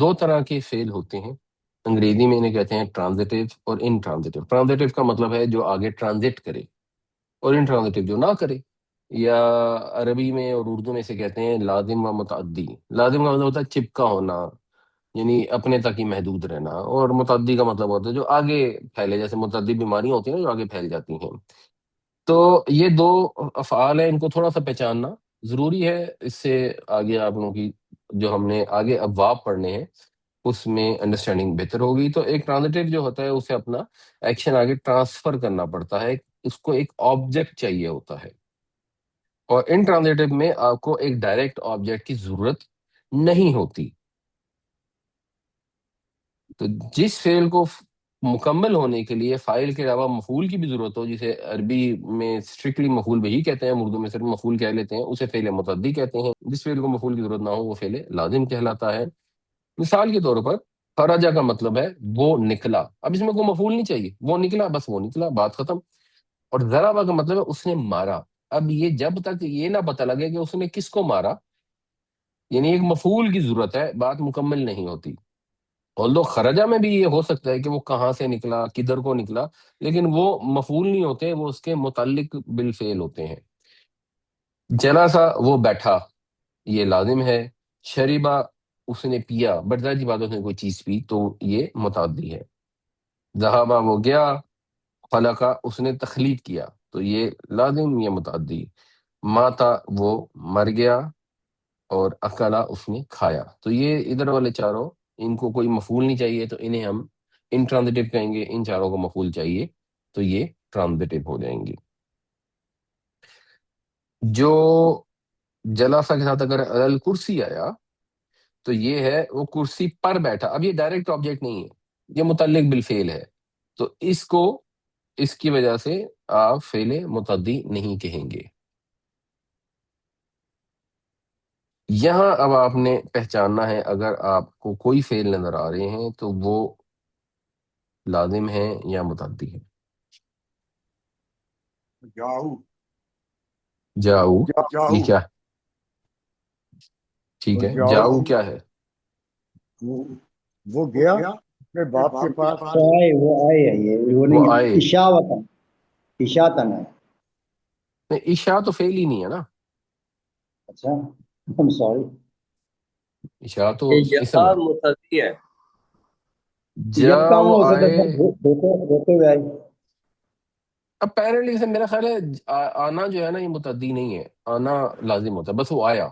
دو طرح کے فعل ہوتے ہیں، انگریزی میں انہیں کہتے ہیں ٹرانزٹیو اور ان ٹرانزٹیو۔ ٹرانزٹیو کا مطلب ہے جو آگے ٹرانزٹ کرے، اور ان ٹرانزٹیو جو نہ کرے، یا عربی میں اور اردو میں سے کہتے ہیں لازم و متعدی۔ لازم کا مطلب ہوتا ہے چپکا ہونا، یعنی اپنے تک ہی محدود رہنا، اور متعدی کا مطلب ہوتا ہے جو آگے پھیلے، جیسے متعدی بیماریاں ہوتی ہیں نا جو آگے پھیل جاتی ہیں۔ تو یہ دو افعال ہیں، ان کو تھوڑا سا پہچاننا ضروری ہے، اس سے آگے آپ لوگوں کی جو ہم نے آگے ابواب پڑھنے ہیں اس میں انڈرسٹینڈنگ بہتر ہوگی۔ تو ایک ٹرانزٹیو جو ہوتا ہے اسے اپنا ایکشن آگے ٹرانسفر کرنا پڑتا ہے، اس کو ایک آبجیکٹ چاہیے ہوتا ہے، اور ان ٹرانزٹیو میں آپ کو ایک ڈائریکٹ آبجیکٹ کی ضرورت نہیں ہوتی۔ تو جس فعل کو مکمل ہونے کے لیے فاعل کے علاوہ مفعول کی بھی ضرورت ہو، جسے عربی میں اسٹرکٹلی مفعول بھی کہتے ہیں، اردو میں صرف مفعول کہہ لیتے ہیں، اسے فعل متعدی کہتے ہیں۔ جس فعل کو مفعول کی ضرورت نہ ہو وہ فعل لازم کہلاتا ہے۔ مثال کے طور پر خرجہ کا مطلب ہے وہ نکلا، اب اس میں کوئی مفعول نہیں چاہیے، وہ نکلا، بس وہ نکلا، بات ختم۔ اور ضربہ کا مطلب ہے اس نے مارا، اب یہ جب تک یہ نہ پتہ لگے کہ اس نے کس کو مارا، یعنی ایک مفعول کی ضرورت ہے، بات مکمل نہیں ہوتی۔ although خرجہ میں بھی یہ ہو سکتا ہے کہ وہ کہاں سے نکلا، کدھر کو نکلا، لیکن وہ مفعول نہیں ہوتے، وہ اس کے متعلق بالفعل ہوتے ہیں۔ جلسہ وہ بیٹھا، یہ لازم ہے۔ شریبہ اس نے پیا، بٹ ظاہر سی بات اس نے کوئی چیز پی تو یہ متعدی ہے۔ ذہابہ وہ گیا، خلقہ اس نے تخلیق کیا تو یہ لازم، یہ متعدی۔ ماتا وہ مر گیا، اور اکلا اس نے کھایا۔ تو یہ ادھر والے چاروں، ان کو کوئی مفعول نہیں چاہیے تو انہیں ہم انٹرانزٹیو کہیں گے، ان چاروں کو مفعول چاہیے تو یہ ٹرانزٹیو ہو جائیں گے۔ جو جلاسا کے ساتھ اگر الکرسی آیا تو یہ ہے وہ کرسی پر بیٹھا، اب یہ ڈائریکٹ آبجیکٹ نہیں ہے، یہ متعلق بالفعل ہے، تو اس کو اس کی وجہ سے آپ فعل متعدی نہیں کہیں گے۔ یہاں اب آپ نے پہچاننا ہے، اگر آپ کو کوئی فعل نظر آ رہے ہیں تو وہ لازم ہے یا متعدی ہے۔ جاؤ، جاؤ، جاؤ، یہ کیا ہے؟ ٹھیک ہے، جاؤ کیا ہے؟ وہ گیا اپنے باپ کے پاس۔ وہ آئے ہے، یہ وہ وہ نہیں آئے، ہے، اشاوتن، اشاتن ہے۔ نہیں، عشاء تو فعل ہی نہیں ہے نا، اچھا، سوری۔ عشاء تو اسم یہاں ہے۔ متعدی ہے۔ جب کہاں جاؤ ہو سکتا آئے، ہے روتے ہوئے آئے۔ اب پیرنٹلی سے میرا خیال ہے آنا جو ہے نا یہ متعدی نہیں ہے، آنا لازم ہوتا ہے، بس وہ آیا۔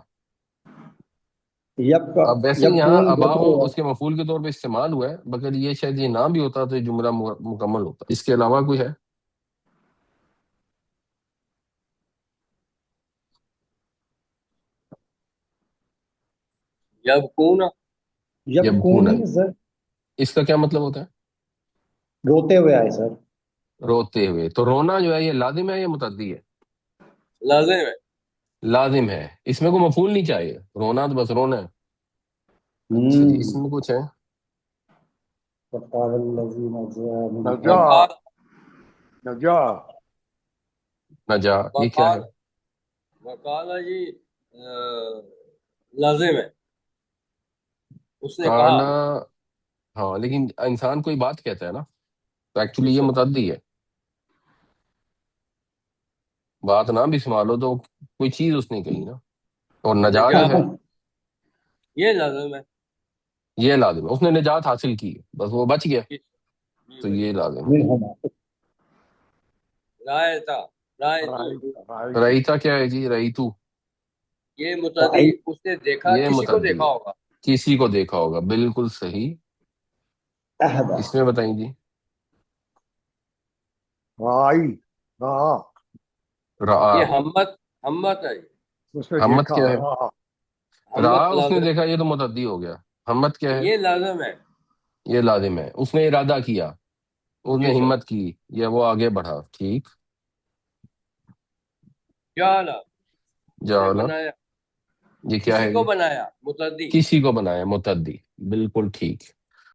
اب ویسے ہی یہاں یبکون ابا روتے ہو ہوئے اس کے مفعول کے طور پہ استعمال ہوا ہے، مگر یہ شاید یہ نہ بھی ہوتا تو یہ جملہ مکمل ہوتا۔ اس کے علاوہ کوئی ہے؟ یبکون، یبکون یبکونن، نہیں سر، اس کا کیا مطلب ہوتا روتے ہوئے آئے سر۔ ہے؟ روتے ہوئے، تو رونا جو ہے یہ لازم ہے یا متعدی ہے؟ لازم ہے۔ لازم ہے، اس میں کوئی مفعول نہیں چاہیے، رونا تو بس رونا ہے۔ اچھا جی، اس میں کچھ ہے؟ وقال الذین جاءوا من نجا، وقال، نجا، نجا، یہ کیا ہے؟ وقال، وقال جی لازم ہے، اس نے کہا۔ کالا، ہاں لیکن انسان کوئی بات کہتا ہے نا، تو ایکچولی یہ متعدی ہے۔ بات نہ بھی استعمال ہو تو کوئی چیز اس نے کہی نا، اور نجات جو ہے یہ لازم ہے۔ یہ لازم ہے، اس نے نجات حاصل کی، بس وہ بچ گیا جی تو بھائی، یہ لازم ہے۔ منہما۔ رائتا، رائتو، رئیتا کیا ہے جی؟ رئیتو، یہ متعدی، اس نے دیکھا، یہ کسی کو متعدی دیکھا ہے، ہوگا۔ کسی کو دیکھا ہوگا، بالکل صحیح۔ احدا، اس میں بتائیں جی، رائی، رہا، رعا، یہ ہمت، ہمت ہے، اس نے ہمت دیکھا، کیا ہے؟ رہا، رعا ہمت اس نے لازم، دیکھا، یہ تو متعدی ہو گیا۔ ہمت کیا ہے؟ یہ لازم ہے۔ یہ لازم ہے، اس نے ارادہ کیا، اس جی نے سر۔ ہمت کی، یا وہ آگے بڑھا، ٹھیک۔ جعل، اس نے جعل، بنایا، یہ کیا کسی ہے کو جی؟ بنایا، متعدی۔ کسی کو بنایا، متعدی، بالکل ٹھیک۔